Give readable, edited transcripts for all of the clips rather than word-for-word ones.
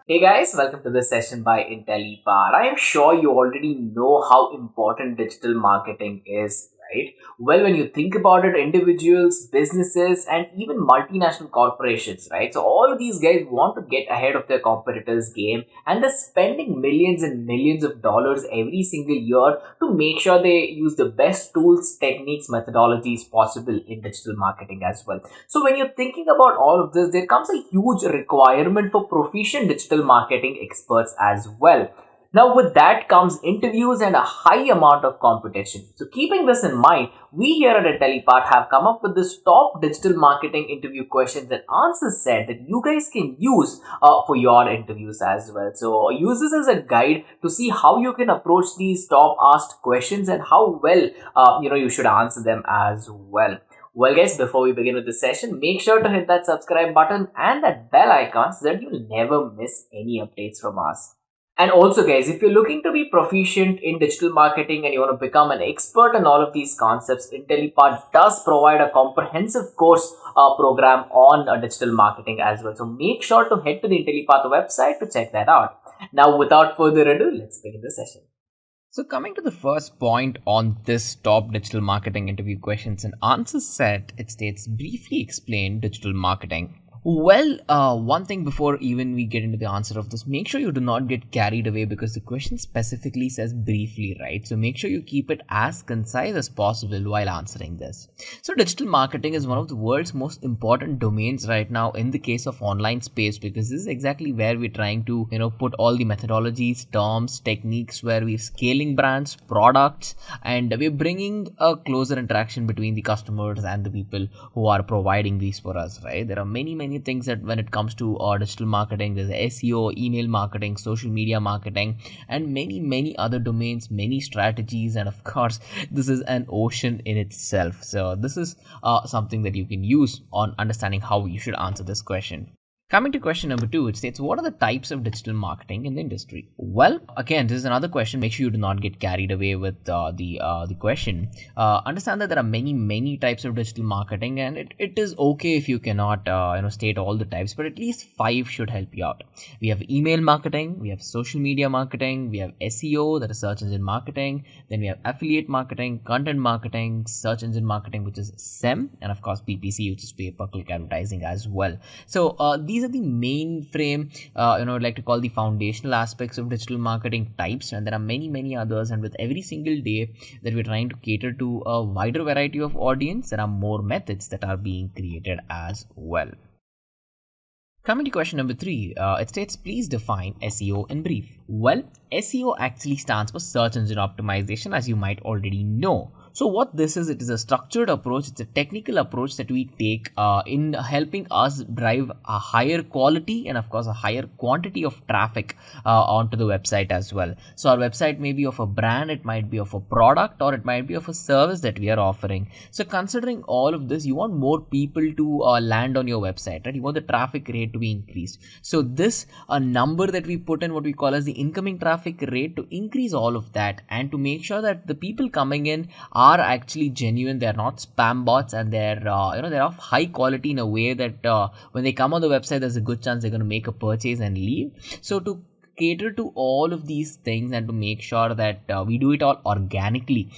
Hey guys, welcome to this session by Intellipaat. I am sure you already know how important digital marketing is, right? Well, when you think about it, individuals, businesses, and even multinational corporations, right? So all of these guys want to get ahead of their competitors' game, and they're spending millions and millions of dollars every single year to make sure they use the best tools, techniques, methodologies possible in digital marketing as well. So when you're thinking about all of this, there comes a huge requirement for proficient digital marketing experts as well. Now, with that comes interviews and a high amount of competition. So, keeping this in mind, we here at Intellipaat have come up with this top digital marketing interview questions and answers set that you guys can use for your interviews as well. So, use this as a guide to see how you can approach these top asked questions and how well you should answer them as well. Well, guys, before we begin with the session, make sure to hit that subscribe button and that bell icon so that you'll never miss any updates from us. And also, guys, if you're looking to be proficient in digital marketing and you want to become an expert in all of these concepts, Intellipaat does provide a comprehensive course program on digital marketing as well. So make sure to head to the Intellipaat website to check that out. Now, without further ado, let's begin the session. So, coming to the first point on this top digital marketing interview questions and answers set, it states briefly explain digital marketing. Well, one thing before even we get into the answer of this, make sure you do not get carried away because the question specifically says briefly, right? So make sure you keep it as concise as possible while answering this. So digital marketing is one of the world's most important domains right now in the case of online space, because this is exactly where we're trying to, put all the methodologies, terms, techniques, where we're scaling brands, products, and we're bringing a closer interaction between the customers and the people who are providing these for us, right? There are many things that when it comes to digital marketing, there's SEO, email marketing, social media marketing, and many other domains, many strategies, and of course this is an ocean in itself. So this is something that you can use on understanding how you should answer this question. Coming to question number 2, it states, what are the types of digital marketing in the industry? Well, again, this is another question. Make sure you do not get carried away with the question. Understand that there are many types of digital marketing, and it is okay if you cannot state all the types, but at least 5 should help you out. We have email marketing, we have social media marketing, we have SEO, that is search engine marketing, then we have affiliate marketing, content marketing, search engine marketing, which is SEM, and of course PPC, which is pay per click advertising as well. So these are the mainframe, I'd like to call the foundational aspects of digital marketing types, and there are many others. And with every single day that we're trying to cater to a wider variety of audience, there are more methods that are being created as well. Coming to question number 3, it states, please define SEO in brief. Well, SEO actually stands for search engine optimization, as you might already know. So what this is, it is a structured approach. It's a technical approach that we take in helping us drive a higher quality and of course a higher quantity of traffic onto the website as well. So our website may be of a brand, it might be of a product, or it might be of a service that we are offering. So considering all of this, you want more people to land on your website, right? You want the traffic rate to be increased. So this number that we put in, what we call as the incoming traffic rate, to increase all of that and to make sure that the people coming in are actually genuine. They're not spam bots, and they're they're of high quality in a way that when they come on the website, there's a good chance they're going to make a purchase and leave. So to cater to all of these things and to make sure that we do it all organically,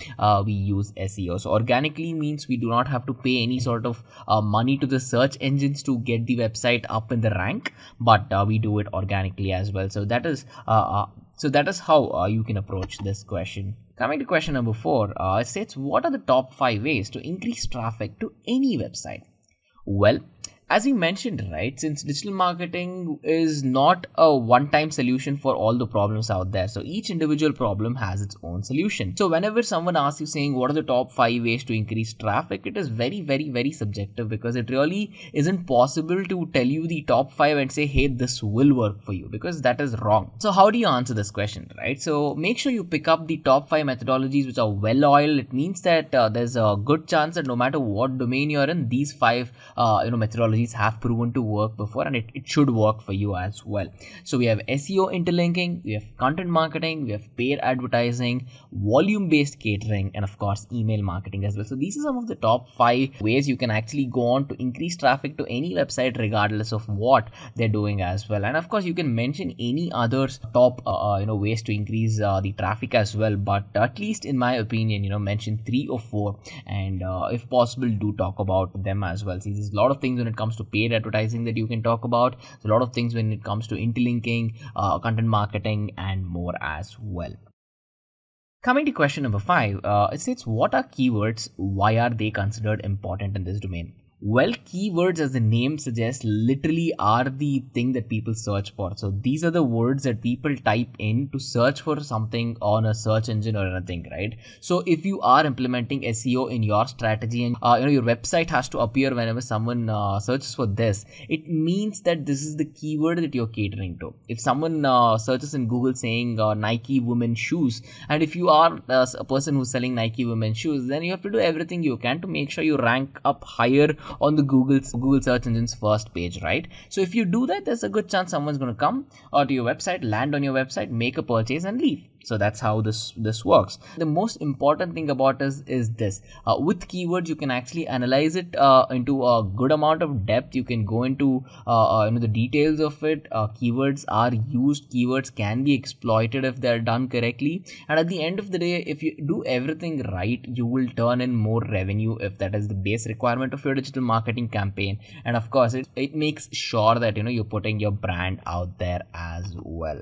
we use SEO. So organically means we do not have to pay any sort of money to the search engines to get the website up in the rank, but we do it organically as well. So that is how you can approach this question. Coming to question number 4, it states, what are the top 5 ways to increase traffic to any website? Well, as we mentioned, right, since digital marketing is not a one-time solution for all the problems out there, so each individual problem has its own solution. So whenever someone asks you saying what are the top 5 ways to increase traffic, it is very subjective, because it really isn't possible to tell you the top 5 and say, hey, this will work for you, because that is wrong. So how do you answer this question, right? So make sure you pick up the top 5 methodologies which are well-oiled. It means that there's a good chance that no matter what domain you're in, these 5 methodologies methodologies have proven to work before, and it should work for you as well. So we have SEO interlinking, we have content marketing, we have paid advertising, volume-based catering, and of course email marketing as well. So these are some of the top 5 ways you can actually go on to increase traffic to any website regardless of what they're doing as well. And of course you can mention any other top ways to increase the traffic as well, but at least in my opinion, mention 3 or 4, and if possible do talk about them as well. See, there's a lot of things when it comes to paid advertising that you can talk about. There's a lot of things when it comes to interlinking, content marketing, and more as well. Coming to question number 5, it states, what are keywords? Why are they considered important in this domain? Well, keywords, as the name suggests, literally are the thing that people search for. So these are the words that people type in to search for something on a search engine or anything, right? So if you are implementing SEO in your strategy and your website has to appear whenever someone searches for this, it means that this is the keyword that you're catering to. If someone searches in Google saying Nike women shoes, and if you are a person who's selling Nike women shoes, then you have to do everything you can to make sure you rank up higher on the Google search engine's first page, right? So if you do that, there's a good chance someone's going to come to your website, land on your website, make a purchase and leave. So that's how this works. The most important thing about this is this. With keywords, you can actually analyze it into a good amount of depth. You can go into the details of it. Keywords are used. Keywords can be exploited if they're done correctly. And at the end of the day, if you do everything right, you will turn in more revenue if that is the base requirement of your digital marketing campaign. And of course, it makes sure that you're putting your brand out there as well.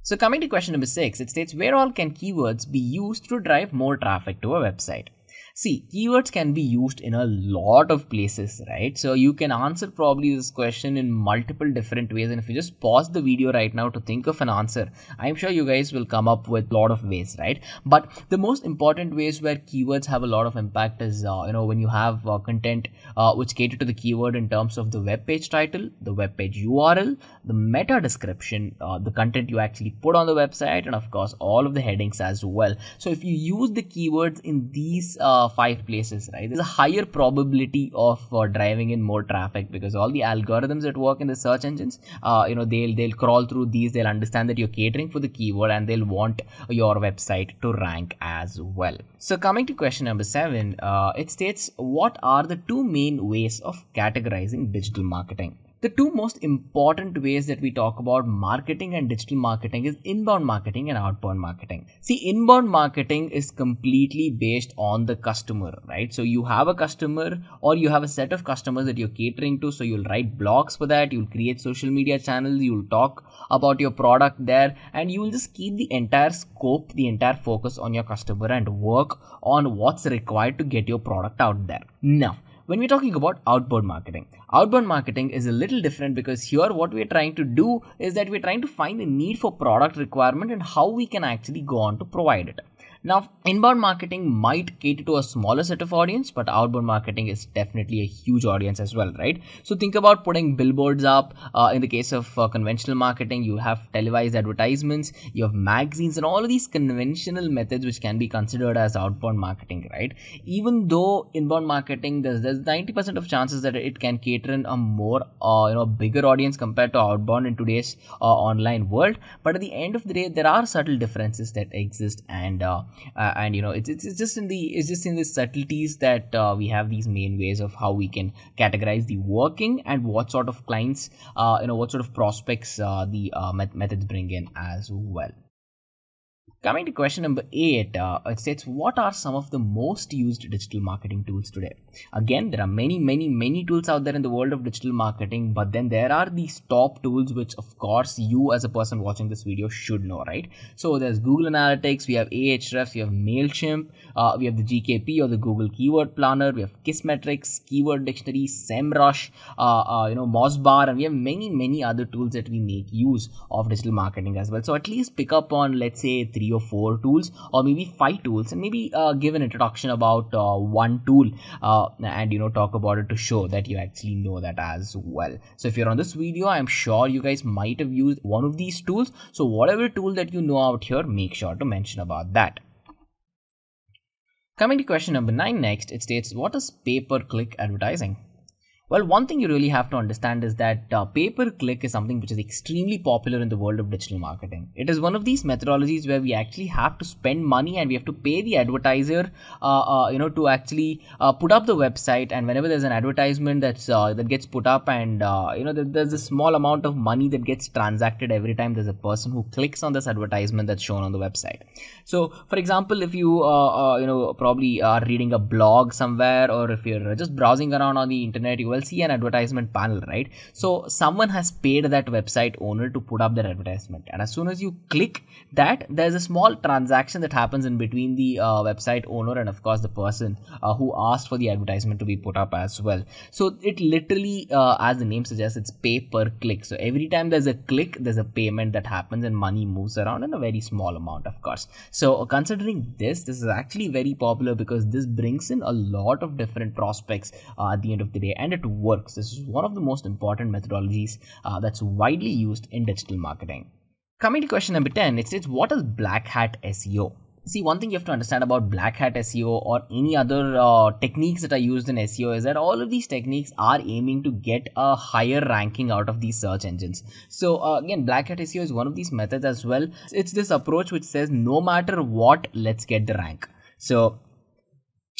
So coming to question number 6, it states, where all can keywords be used to drive more traffic to a website? See, keywords can be used in a lot of places, right? So you can answer probably this question in multiple different ways. And if you just pause the video right now to think of an answer, I'm sure you guys will come up with a lot of ways, right? But the most important ways where keywords have a lot of impact is, when you have content which cater to the keyword in terms of the web page title, the web page URL, the meta description, the content you actually put on the website, and of course all of the headings as well. So if you use the keywords in these 5 places, right, there's a higher probability of driving in more traffic, because all the algorithms that work in the search engines, they'll crawl through these, they'll understand that you're catering for the keyword, and they'll want your website to rank as well. So coming to question number 7, it states, what are the 2 main ways of categorizing digital marketing? The 2 most important ways that we talk about marketing and digital marketing is inbound marketing and outbound marketing. See, inbound marketing is completely based on the customer, right? So you have a customer, or you have a set of customers that you're catering to. So you'll write blogs for that, you'll create social media channels, you'll talk about your product there, and you will just keep the entire scope, the entire focus on your customer and work on what's required to get your product out there. Now, when we're talking about outbound marketing is a little different, because here what we're trying to do is that we're trying to find a need for product requirement and how we can actually go on to provide it. Now, inbound marketing might cater to a smaller set of audience, but outbound marketing is definitely a huge audience as well, right? So think about putting billboards up. In the case of conventional marketing, you have televised advertisements, you have magazines, and all of these conventional methods which can be considered as outbound marketing, right? Even though inbound marketing, there's 90% of chances that it can cater in a more bigger audience compared to outbound in today's online world. But at the end of the day, there are subtle differences that exist, and it's just in the subtleties that we have these main ways of how we can categorize the working and what sort of clients, what sort of prospects the methods bring in as well. Coming to question number 8, it states, what are some of the most used digital marketing tools today? Again, there are many tools out there in the world of digital marketing, but then there are these top tools which, of course, you as a person watching this video should know, right? So there's Google Analytics, we have Ahrefs, we have MailChimp, we have the GKP or the Google Keyword Planner, we have Kissmetrics, Keyword Dictionary, SEMrush, Mossbar, and we have many other tools that we make use of digital marketing as well. So at least pick up on, let's say, 3 or 4 tools, or maybe 5 tools, and maybe give an introduction about one tool, and talk about it to show that you actually know that as well. So if you're on this video, I'm sure you guys might have used one of these tools. So whatever tool that you know out here, make sure to mention about that. Coming to question number 9 next, it states, what is pay-per-click advertising? Well, one thing you really have to understand is that pay-per-click is something which is extremely popular in the world of digital marketing. It is one of these methodologies where we actually have to spend money and we have to pay the advertiser, to actually put up the website. And whenever there's an advertisement that gets put up, and there's a small amount of money that gets transacted every time there's a person who clicks on this advertisement that's shown on the website. So, for example, if you probably are reading a blog somewhere, or if you're just browsing around on the internet, you will see an advertisement panel, right? So someone has paid that website owner to put up that advertisement, and as soon as you click that, there's a small transaction that happens in between the website owner and of course the person who asked for the advertisement to be put up as well. So it literally, as the name suggests, it's pay per click. So every time there's a click, there's a payment that happens and money moves around in a very small amount, of course. So considering this is actually very popular because this brings in a lot of different prospects at the end of the day, and it works. This is one of the most important methodologies that's widely used in digital marketing. Coming to question number 10, it states, what is black hat SEO? See, one thing you have to understand about black hat SEO or any other techniques that are used in SEO is that all of these techniques are aiming to get a higher ranking out of these search engines. So again, black hat SEO is one of these methods as well. It's this approach which says no matter what, let's get the rank. So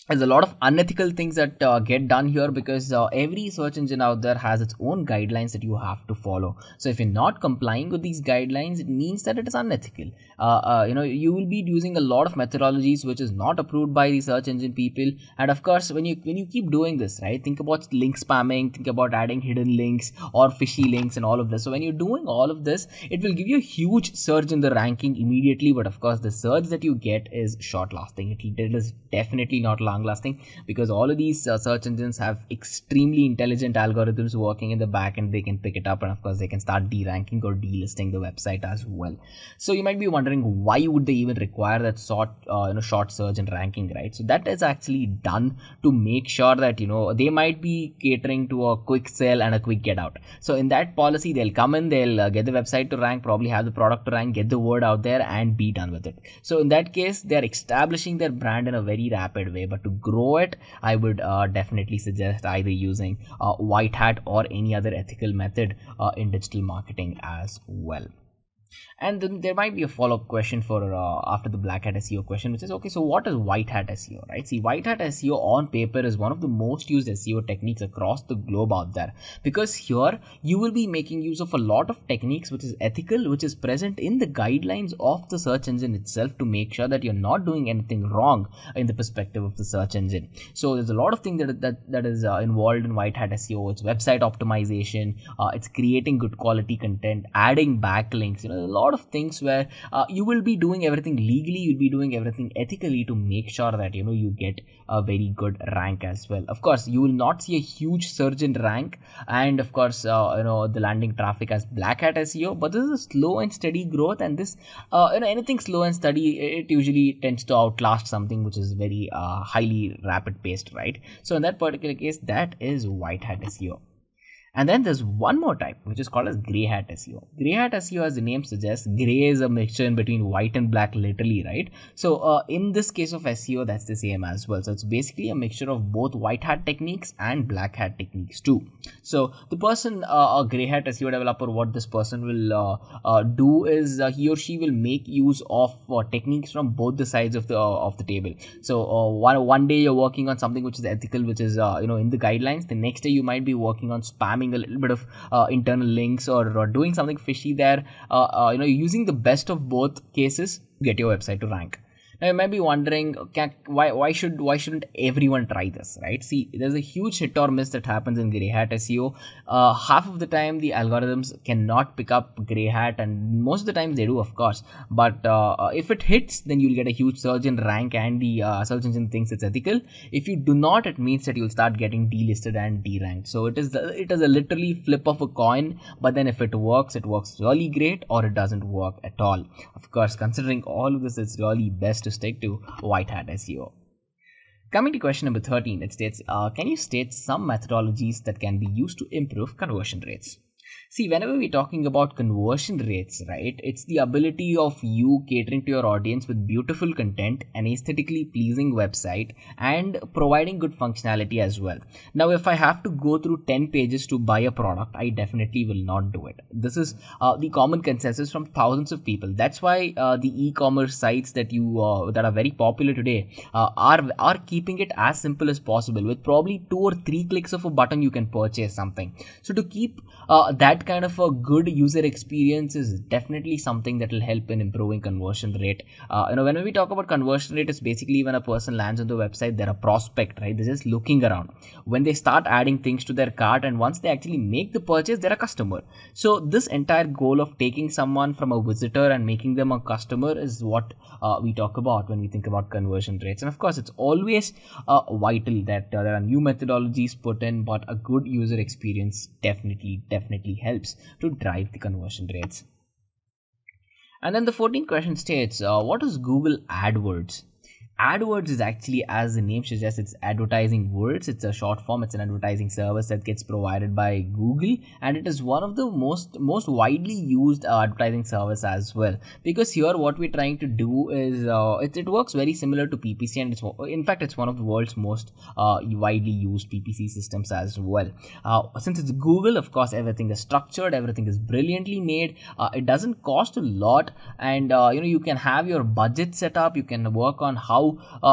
there's a lot of unethical things that get done here because every search engine out there has its own guidelines that you have to follow. So if you're not complying with these guidelines, it means that it is unethical. You will be using a lot of methodologies which is not approved by the search engine people. And of course, when you keep doing this, right, think about link spamming, think about adding hidden links or fishy links and all of this. So when you're doing all of this, it will give you a huge surge in the ranking immediately. But of course, the surge that you get is short lasting. It is definitely not long lasting because all of these search engines have extremely intelligent algorithms working in the back, and they can pick it up, and of course they can start deranking or delisting the website as well. So you might be wondering, why would they even require that short surge in ranking, right? So that is actually done to make sure that they might be catering to a quick sell and a quick get out. So in that policy, they'll come in, they'll get the website to rank, probably have the product to rank, get the word out there and be done with it. So in that case, they're establishing their brand in a very rapid way. But to grow it, I would definitely suggest either using white hat or any other ethical method in digital marketing as well. And then there might be a follow-up question for after the black hat SEO question, which is, okay, so what is white hat SEO, right? See, white hat SEO on paper is one of the most used SEO techniques across the globe out there, because here you will be making use of a lot of techniques which is ethical, which is present in the guidelines of the search engine itself to make sure that you're not doing anything wrong in the perspective of the search engine. So there's a lot of things that is involved in white hat SEO. It's website optimization, it's creating good quality content, adding backlinks, a lot of things where you will be doing everything legally, you'll be doing everything ethically to make sure that you get a very good rank as well. Of course, you will not see a huge surge in rank, and of course the landing traffic as black hat SEO, but this is a slow and steady growth, and this anything slow and steady, it usually tends to outlast something which is very highly rapid paced, right? So in that particular case, that is white hat SEO. And then there's one more type, which is called as grey hat SEO. Grey hat SEO, as the name suggests, grey is a mixture in between white and black, literally, right? So in this case of SEO, that's the same as well. So it's basically a mixture of both white hat techniques and black hat techniques too. So the person, a grey hat SEO developer, what this person will do is he or she will make use of techniques from both the sides of the table. So one day you're working on something which is ethical, which is in the guidelines. The next day you might be working on spamming a little bit of internal links or doing something fishy there, using the best of both cases to get your website to rank. Now you might be wondering, why shouldn't everyone try this, right? See, there's a huge hit or miss that happens in grey hat SEO. Half of the time the algorithms cannot pick up grey hat, and most of the times they do, of course. But if it hits, then you'll get a huge surge in rank, and the search engine thinks it's ethical. If you do not, it means that you'll start getting delisted and deranked. So it is a literally flip of a coin. But then if it works really great, or it doesn't work at all. Of course, considering all of this, it's really best to stick to white hat SEO. Coming to question number 13, it states, can you state some methodologies that can be used to improve conversion rates? See, whenever we're talking about conversion rates, right, it's the ability of you catering to your audience with beautiful content, an aesthetically pleasing website, and providing good functionality as well. Now, if I have to go through 10 pages to buy a product, I definitely will not do it. This is the common consensus from thousands of people. That's why the e-commerce sites that are very popular today are keeping it as simple as possible. With probably 2 or 3 clicks of a button, you can purchase something. So to keep that kind of a good user experience is definitely something that will help in improving conversion rate. When we talk about conversion rate, it's basically when a person lands on the website, they're a prospect, right? They're just looking around. When they start adding things to their cart, and once they actually make the purchase, they're a customer. So this entire goal of taking someone from a visitor and making them a customer is what we talk about when we think about conversion rates. And of course, it's always vital that there are new methodologies put in, but a good user experience definitely helps to drive the conversion rates. And then the 14th question states, what is Google AdWords? AdWords is actually, as the name suggests, it's advertising words. It's a short form. It's an advertising service that gets provided by Google, and it is one of the most widely used advertising service as well. Because here, what we're trying to do is it works very similar to PPC, and it's one of the world's most widely used PPC systems as well. Since it's Google, of course, everything is structured, everything is brilliantly made. It doesn't cost a lot, and you can have your budget set up. You can work on how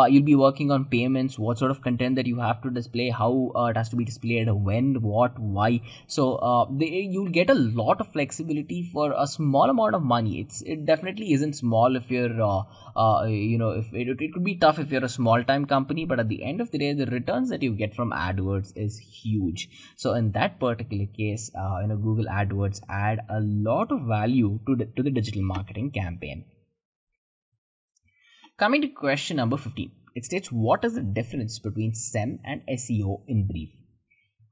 you'll be working on payments, what sort of content that you have to display, how it has to be displayed, when, what, why. So you'll get a lot of flexibility for a small amount of money. It definitely isn't small if you're if it could be tough if you're a small time company, but at the end of the day, the returns that you get from AdWords is huge. So in that particular case, Google AdWords add a lot of value to the digital marketing campaign. Coming to question number 15, it states, what is the difference between SEM and SEO in brief?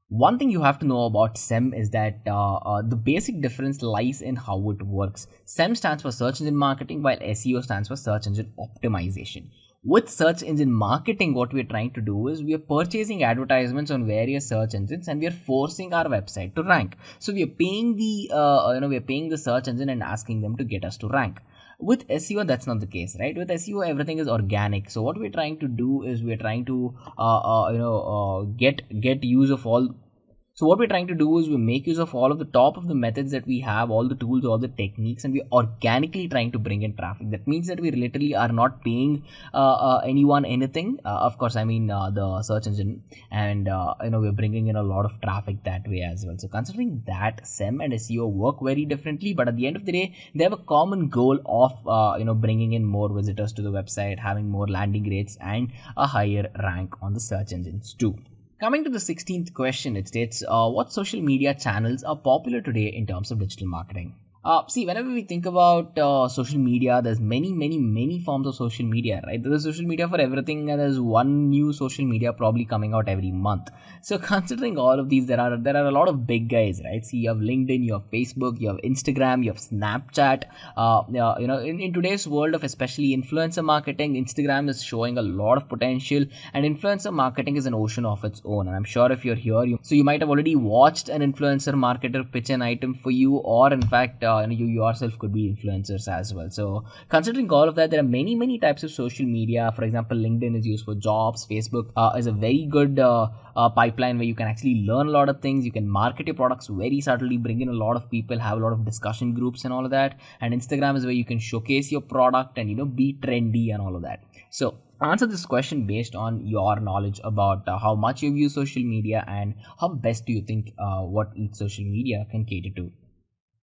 One thing you have to know about SEM is that the basic difference lies in how it works. SEM stands for search engine marketing, while SEO stands for search engine optimization. With search engine marketing, what we're trying to do is we are purchasing advertisements on various search engines, and we are forcing our website to rank. So we are paying the search engine and asking them to get us to rank. With SEO, that's not the case, right? With SEO, everything is organic. So what we're trying to do is we're trying to get use of all. So what we're trying to do is we make use of all of the top of the methods that we have, all the tools, all the techniques, and we're organically trying to bring in traffic. That means that we literally are not paying anyone anything. Of course, I mean the search engine, and we're bringing in a lot of traffic that way as well. So considering that, SEM and SEO work very differently, but at the end of the day, they have a common goal of bringing in more visitors to the website, having more landing rates, and a higher rank on the search engines too. Coming to the 16th question, it states, what social media channels are popular today in terms of digital marketing? See, whenever we think about social media, there's many forms of social media, right? There's social media for everything, and there's one new social media probably coming out every month. So considering all of these, there are a lot of big guys, right? See, you have LinkedIn, you have Facebook, you have Instagram, you have Snapchat. In today's world of especially influencer marketing, Instagram is showing a lot of potential, and influencer marketing is an ocean of its own. And I'm sure if you're here, you might have already watched an influencer marketer pitch an item for you, or in fact, you yourself could be influencers as well. So considering all of that, there are many types of social media. For example, LinkedIn is used for jobs. Facebook is a very good pipeline where you can actually learn a lot of things. You can market your products very subtly, bring in a lot of people, have a lot of discussion groups and all of that. And Instagram is where you can showcase your product and be trendy and all of that. So answer this question based on your knowledge about how much you use social media and how best do you think what each social media can cater to.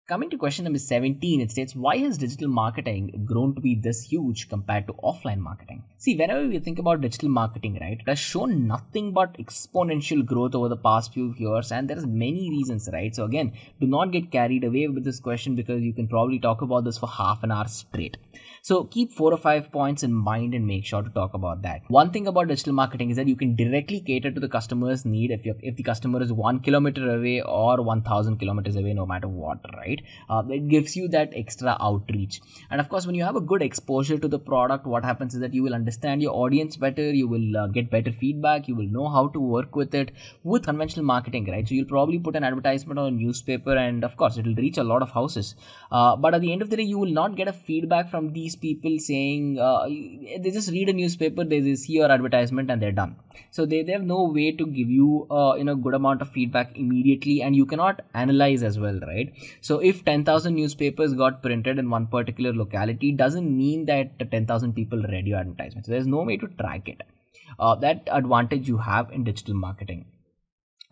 Coming to question number 17, it states, why has digital marketing grown to be this huge compared to offline marketing? See, whenever we think about digital marketing, right, it has shown nothing but exponential growth over the past few years, and there's many reasons, right? So again, do not get carried away with this question because you can probably talk about this for half an hour straight. So keep 4 or 5 points in mind and make sure to talk about that. One thing about digital marketing is that you can directly cater to the customer's need if the customer is 1 kilometer away or 1000 kilometers away, no matter what, right? It gives you that extra outreach. And of course, when you have a good exposure to the product, what happens is that you will understand your audience better, you will get better feedback, you will know how to work with it with conventional marketing, right? So you'll probably put an advertisement on a newspaper and of course it will reach a lot of houses. But at the end of the day, you will not get a feedback from these people saying they just read a newspaper, they see your advertisement and they're done. So they have no way to give you good amount of feedback immediately, and you cannot analyze as well, right? So if 10,000 newspapers got printed in one particular locality, doesn't mean that 10,000 people read your advertisement. So there's no way to track it. That advantage you have in digital marketing.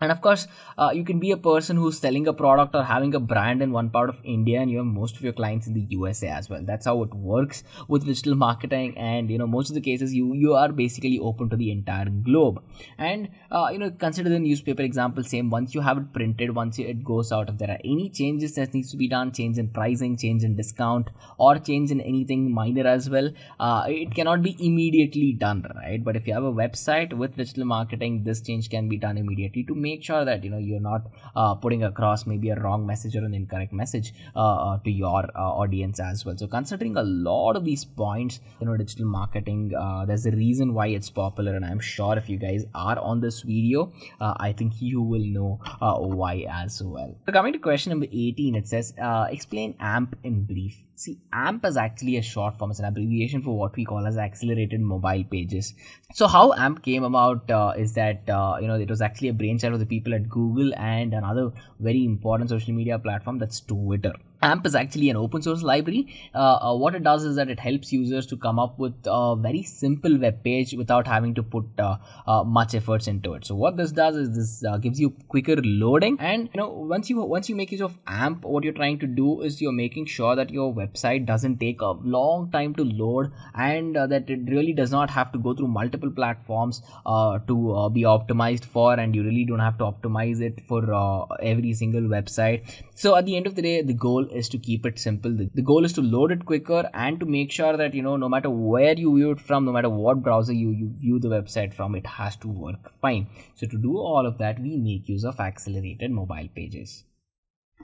And of course, you can be a person who's selling a product or having a brand in one part of India, and you have most of your clients in the USA as well. That's how it works with digital marketing. And most of the cases, you are basically open to the entire globe. And consider the newspaper example. Same, once you have it printed, once it goes out, if there are any changes that needs to be done, change in pricing, change in discount, or change in anything minor as well, it cannot be immediately done, right? But if you have a website with digital marketing, this change can be done immediately to make sure that you're not putting across maybe a wrong message or an incorrect message to your audience as well. So considering a lot of these points, digital marketing, there's a reason why it's popular, and I'm sure if you guys are on this video, I think you will know why as well. So coming to question number 18, it says explain AMP in brief. See, AMP is actually a short form. It's an abbreviation for what we call as accelerated mobile pages. So how AMP came about is that it was actually a brainchild of the people at Google and another very important social media platform, that's Twitter. AMP is actually an open source library. What it does is that it helps users to come up with a very simple web page without having to put much efforts into it. So what this does is this gives you quicker loading, and once you make use of AMP, what you're trying to do is you're making sure that your website doesn't take a long time to load, and that it really does not have to go through multiple platforms to be optimized for, and you really don't have to optimize it for every single website. So at the end of the day, the goal is to keep it simple. The goal is to load it quicker and to make sure that no matter where you view it from, no matter what browser you view the website from, it has to work fine. So to do all of that, we make use of accelerated mobile pages.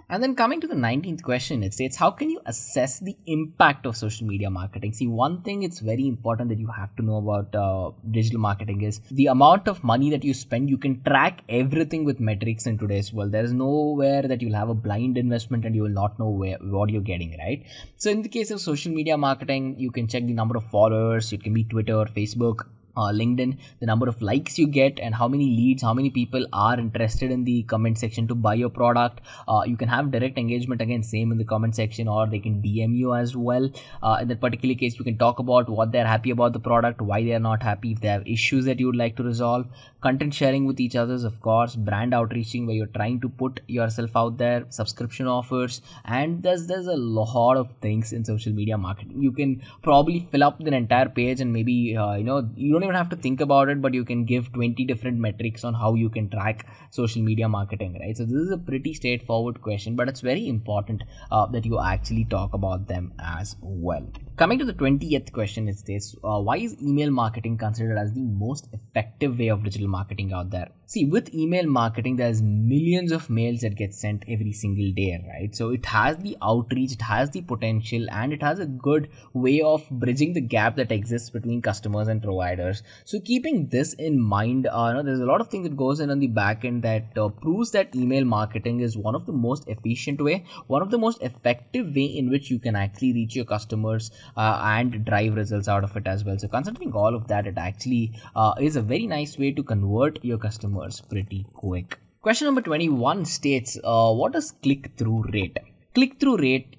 And then coming to the 19th question, it states, how can you assess the impact of social media marketing? See, one thing it's very important that you have to know about digital marketing is the amount of money that you spend. You can track everything with metrics in today's world. There is nowhere that you'll have a blind investment and you will not know what you're getting, right? So in the case of social media marketing, you can check the number of followers. It can be Twitter, Facebook, LinkedIn, the number of likes you get, and how many leads, how many people are interested in the comment section to buy your product. You can have direct engagement, again same in the comment section, or they can DM you as well. In that particular case, you can talk about what they're happy about the product, why they are not happy, if they have issues that you would like to resolve. Content sharing with each others, of course, brand outreaching where you're trying to put yourself out there, subscription offers, and there's a lot of things in social media marketing. You can probably fill up the entire page, and maybe you don't even have to think about it, but you can give 20 different metrics on how you can track social media marketing, right? So this is a pretty straightforward question, but it's very important that you actually talk about them as well. Coming to the 20th question, it states, why is email marketing considered as the most effective way of digital marketing out there? See, with email marketing, there's millions of mails that get sent every single day, right? So it has the outreach, it has the potential, and it has a good way of bridging the gap that exists between customers and providers. So keeping this in mind, there's a lot of things that goes in on the back end that proves that email marketing is one of the most efficient way, one of the most effective way in which you can actually reach your customers and drive results out of it as well. So considering all of that, it actually is a very nice way to convert your customers pretty quick. Question number 21 states, what is click-through rate? Click-through rate,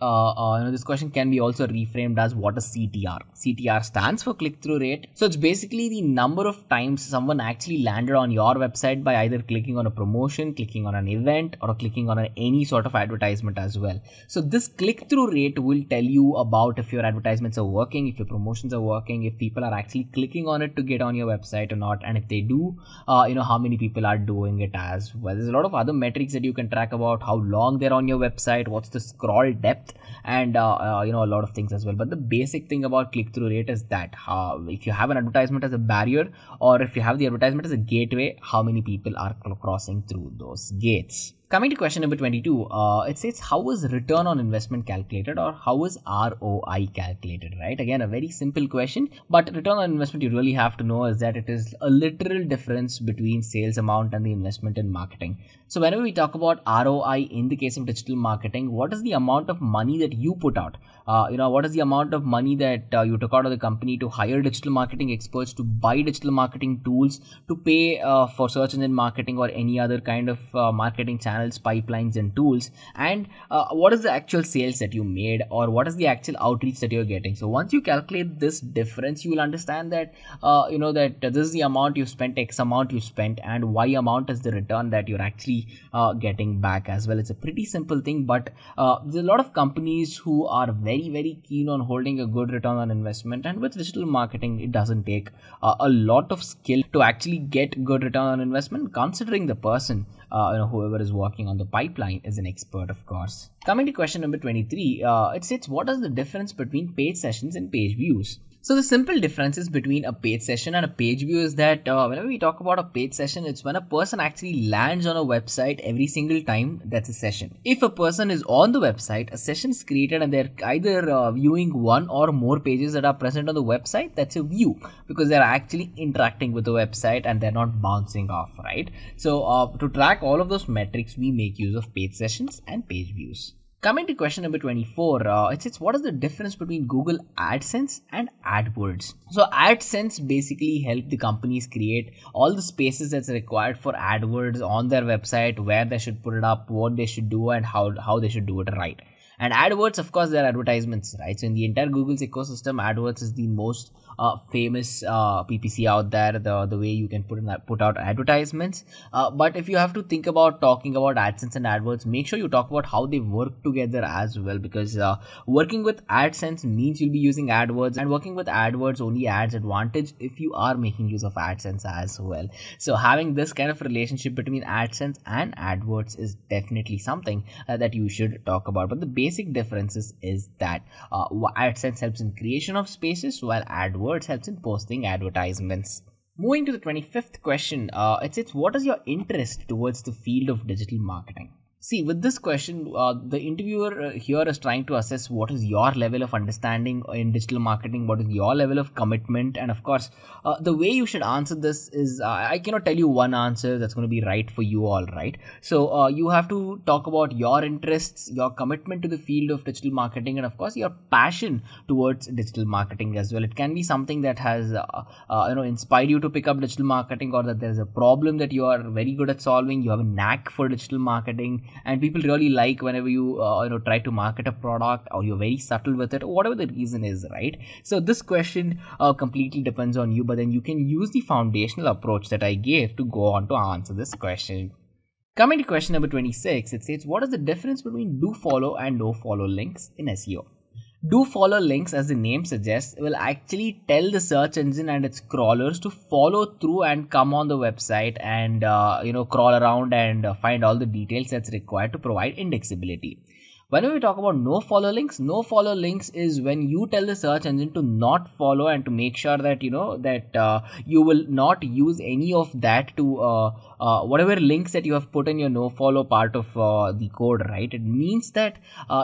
this question can be also reframed as what is CTR. CTR stands for click-through rate. So it's basically the number of times someone actually landed on your website by either clicking on a promotion, clicking on an event, or clicking on any sort of advertisement as well. So this click-through rate will tell you about if your advertisements are working, if your promotions are working, if people are actually clicking on it to get on your website or not, and if they do, how many people are doing it as well. There's a lot of other metrics that you can track about how long they're on your website, what's the the scroll depth, and a lot of things as well. But the basic thing about click-through rate is that if you have an advertisement as a barrier, or if you have the advertisement as a gateway, how many people are crossing through those gates. Coming to question number 22, it says, how is return on investment calculated, or how is ROI calculated, right? Again, a very simple question, but return on investment you really have to know is that it is a literal difference between sales amount and the investment in marketing. So whenever we talk about ROI in the case of digital marketing, what is the amount of money that you put out? What is the amount of money that you took out of the company to hire digital marketing experts, to buy digital marketing tools, to pay for search engine marketing or any other kind of marketing channels, pipelines and tools, and what is the actual sales that you made, or what is the actual outreach that you're getting. So once you calculate this difference, you will understand that that this is the amount you spent, X amount you spent, and Y amount is the return that you're actually getting back as well. It's a pretty simple thing, but there's a lot of companies who are very keen on holding a good return on investment, and with digital marketing it doesn't take a lot of skill to actually get good return on investment, considering the person whoever is working on the pipeline is an expert, of course. Coming to question number 23, it states, what is the difference between page sessions and page views? So the simple differences between a page session and a page view is that whenever we talk about a page session, it's when a person actually lands on a website every single time. That's a session. If a person is on the website, a session is created and they're either viewing one or more pages that are present on the website. That's a view, because they're actually interacting with the website and they're not bouncing off, right? So to track all of those metrics, we make use of page sessions and page views. Coming to question number 24, it says, what is the difference between Google AdSense and AdWords? So AdSense basically help the companies create all the spaces that's required for AdWords on their website, where they should put it up, what they should do, and how they should do it right. And AdWords, of course, they're advertisements, right? So in the entire Google's ecosystem, AdWords is the most famous PPC out there, the way you can put out advertisements. But if you have to think about talking about AdSense and AdWords, make sure you talk about how they work together as well, because working with AdSense means you'll be using AdWords, and working with AdWords only adds advantage if you are making use of AdSense as well. So having this kind of relationship between AdSense and AdWords is definitely something that you should talk about. But the basic differences is that AdSense helps in creation of spaces, while AdWords helps in posting advertisements. Moving to the 25th question, it says, what is your interest towards the field of digital marketing? See, with this question, the interviewer here is trying to assess what is your level of understanding in digital marketing, what is your level of commitment, and of course, the way you should answer this is, I cannot tell you one answer that's going to be right for you all, right? So you have to talk about your interests, your commitment to the field of digital marketing, and of course, your passion towards digital marketing as well. It can be something that has inspired you to pick up digital marketing, or that there's a problem that you are very good at solving, you have a knack for digital marketing, and people really like whenever you try to market a product, or you're very subtle with it, or whatever the reason is, right? So this question completely depends on you, but then you can use the foundational approach that I gave to go on to answer this question. Coming to question number 26, it says, what is the difference between do follow and no follow links in SEO? Do follow links, as the name suggests, will actually tell the search engine and its crawlers to follow through and come on the website and crawl around and find all the details that's required to provide indexability. Whenever we talk about no follow links is when you tell the search engine to not follow, and to make sure that you will not use any of that to whatever links that you have put in your no follow part of the code, right? It means that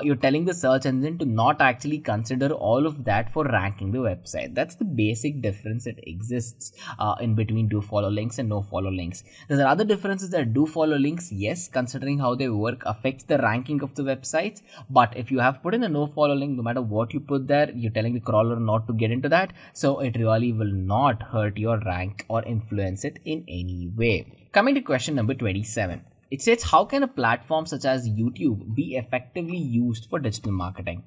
you're telling the search engine to not actually consider all of that for ranking the website. That's the basic difference that exists in between do follow links and no follow links. There's another difference is that do follow links, yes, considering how they work, affects the ranking of the website. But if you have put in a no follow link, no matter what you put there, you're telling the crawler not to get into that, so it really will not hurt your rank or influence it in any way. Coming to question number 27, it says, how can a platform such as YouTube be effectively used for digital marketing?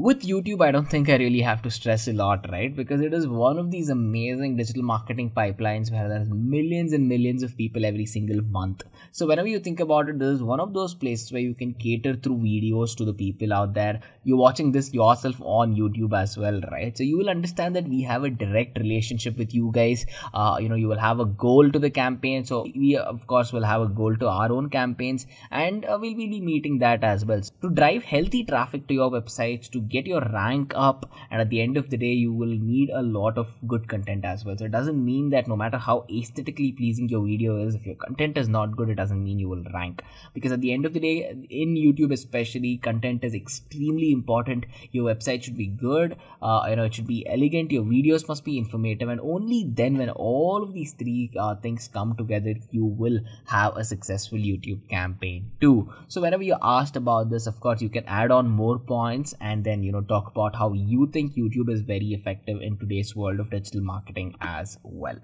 With YouTube, I don't think I really have to stress a lot, right? Because it is one of these amazing digital marketing pipelines where there's millions and millions of people every single month. So whenever you think about it, this is one of those places where you can cater through videos to the people out there. You're watching this yourself on YouTube as well, right? So you will understand that we have a direct relationship with you guys. You will have a goal to the campaign. So we, of course, will have a goal to our own campaigns, and we'll be meeting that as well. So to drive healthy traffic to your websites, to get your rank up, and at the end of the day you will need a lot of good content as well. So it doesn't mean that no matter how aesthetically pleasing your video is, if your content is not good, it doesn't mean you will rank, because at the end of the day, in YouTube especially, content is extremely important. Your website should be good, it should be elegant, your videos must be informative, and only then, when all of these three things come together, you will have a successful YouTube campaign too. So whenever you're asked about this, of course you can add on more points, and then talk about how you think YouTube is very effective in today's world of digital marketing as well.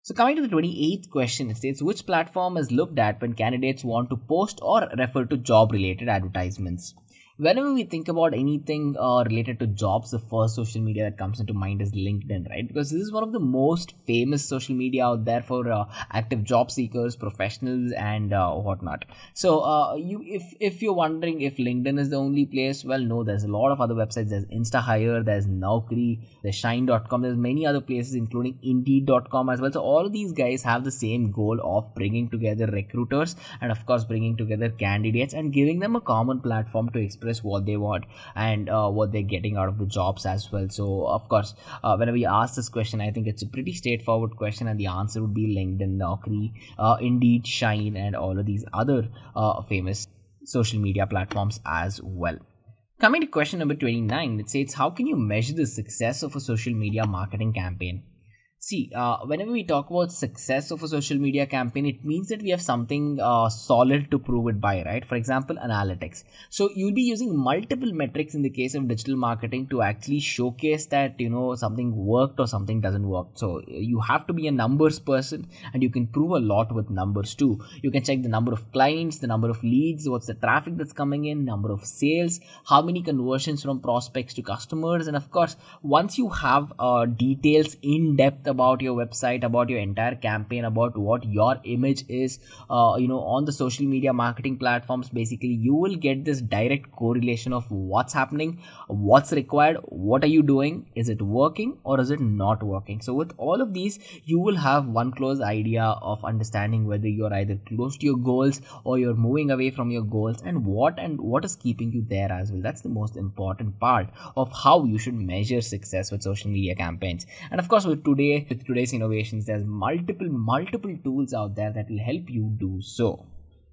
So coming to the 28th question, it states, which platform is looked at when candidates want to post or refer to job related advertisements? Whenever we think about anything related to jobs, the first social media that comes into mind is LinkedIn, right? Because this is one of the most famous social media out there for active job seekers, professionals, and whatnot. So if you're wondering if LinkedIn is the only place, well, no, there's a lot of other websites. There's InstaHire, there's Naukri, there's Shine.com, there's many other places, including Indeed.com as well. So all of these guys have the same goal of bringing together recruiters and, of course, bringing together candidates and giving them a common platform to express what they want and what they're getting out of the jobs as well. So of course, whenever you ask this question, I think it's a pretty straightforward question, and the answer would be LinkedIn, Naukri, Indeed, Shine, and all of these other famous social media platforms as well. Coming to question number 29, it says, how can you measure the success of a social media marketing campaign? See, whenever we talk about success of a social media campaign, it means that we have something solid to prove it by, right? For example, analytics. So you'll be using multiple metrics in the case of digital marketing to actually showcase that, something worked or something doesn't work. So you have to be a numbers person, and you can prove a lot with numbers too. You can check the number of clients, the number of leads, what's the traffic that's coming in, number of sales, how many conversions from prospects to customers. And of course, once you have details in depth about your website, about your entire campaign, about what your image is on the social media marketing platforms, basically you will get this direct correlation of what's happening, what's required, what are you doing, is it working or is it not working. So with all of these, you will have one close idea of understanding whether you're either close to your goals or you're moving away from your goals, and what is keeping you there as well. That's the most important part of how you should measure success with social media campaigns. And of course, with today's innovations, there's multiple tools out there that will help you do so.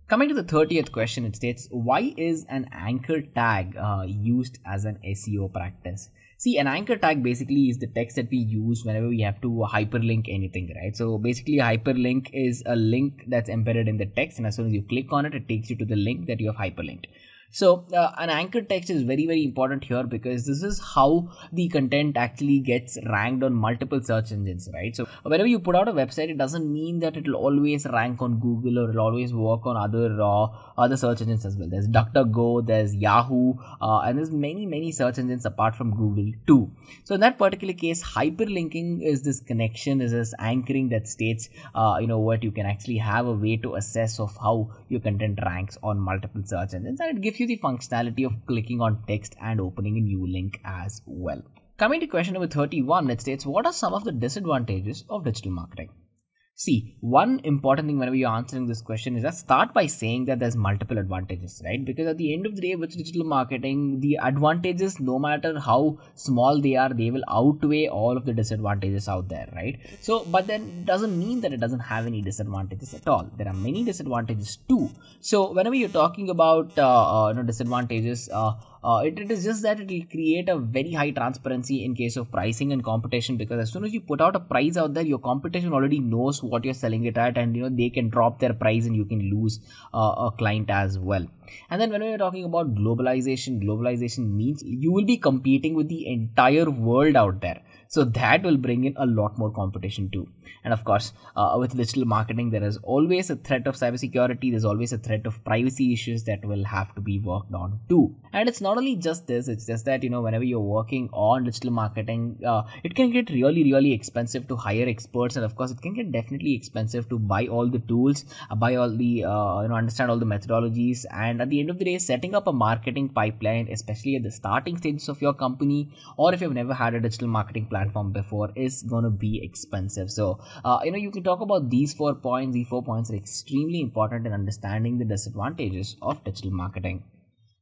Coming to the 30th question, it states, why is an anchor tag used as an SEO practice? See, an anchor tag basically is the text that we use whenever we have to hyperlink anything, right? So basically, a hyperlink is a link that's embedded in the text, and as soon as you click on it, it takes you to the link that you have hyperlinked. So an anchor text is very, very important here, because this is how the content actually gets ranked on multiple search engines, right? So whenever you put out a website, it doesn't mean that it will always rank on Google or it'll always work on other search engines as well. There's DuckDuckGo, there's Yahoo, and there's many search engines apart from Google too. So in that particular case, hyperlinking is this connection, is this anchoring that states what you can actually have a way to assess of how your content ranks on multiple search engines, and it gives you the functionality of clicking on text and opening a new link as well. Coming to question number 31, it states, what are some of the disadvantages of digital marketing? See, one important thing whenever you're answering this question is that start by saying that there's multiple advantages, right? Because at the end of the day, with digital marketing, the advantages, no matter how small they are, they will outweigh all of the disadvantages out there, right? So, but then it doesn't mean that it doesn't have any disadvantages at all. There are many disadvantages too. So, whenever you're talking about disadvantages, it is just that it will create a very high transparency in case of pricing and competition, because as soon as you put out a price out there, your competition already knows what you're selling it at, and they can drop their price and you can lose a client as well. And then when we're talking about globalization means you will be competing with the entire world out there. So that will bring in a lot more competition too. And of course, with digital marketing, there is always a threat of cybersecurity. There's always a threat of privacy issues that will have to be worked on too. And it's not not only just this, it's just that, whenever you're working on digital marketing, it can get really, really expensive to hire experts. And of course, it can get definitely expensive to buy all the tools, buy all the, understand all the methodologies. And at the end of the day, setting up a marketing pipeline, especially at the starting stages of your company, or if you've never had a digital marketing platform before, is going to be expensive. So, you can talk about these 4 points. These 4 points are extremely important in understanding the disadvantages of digital marketing.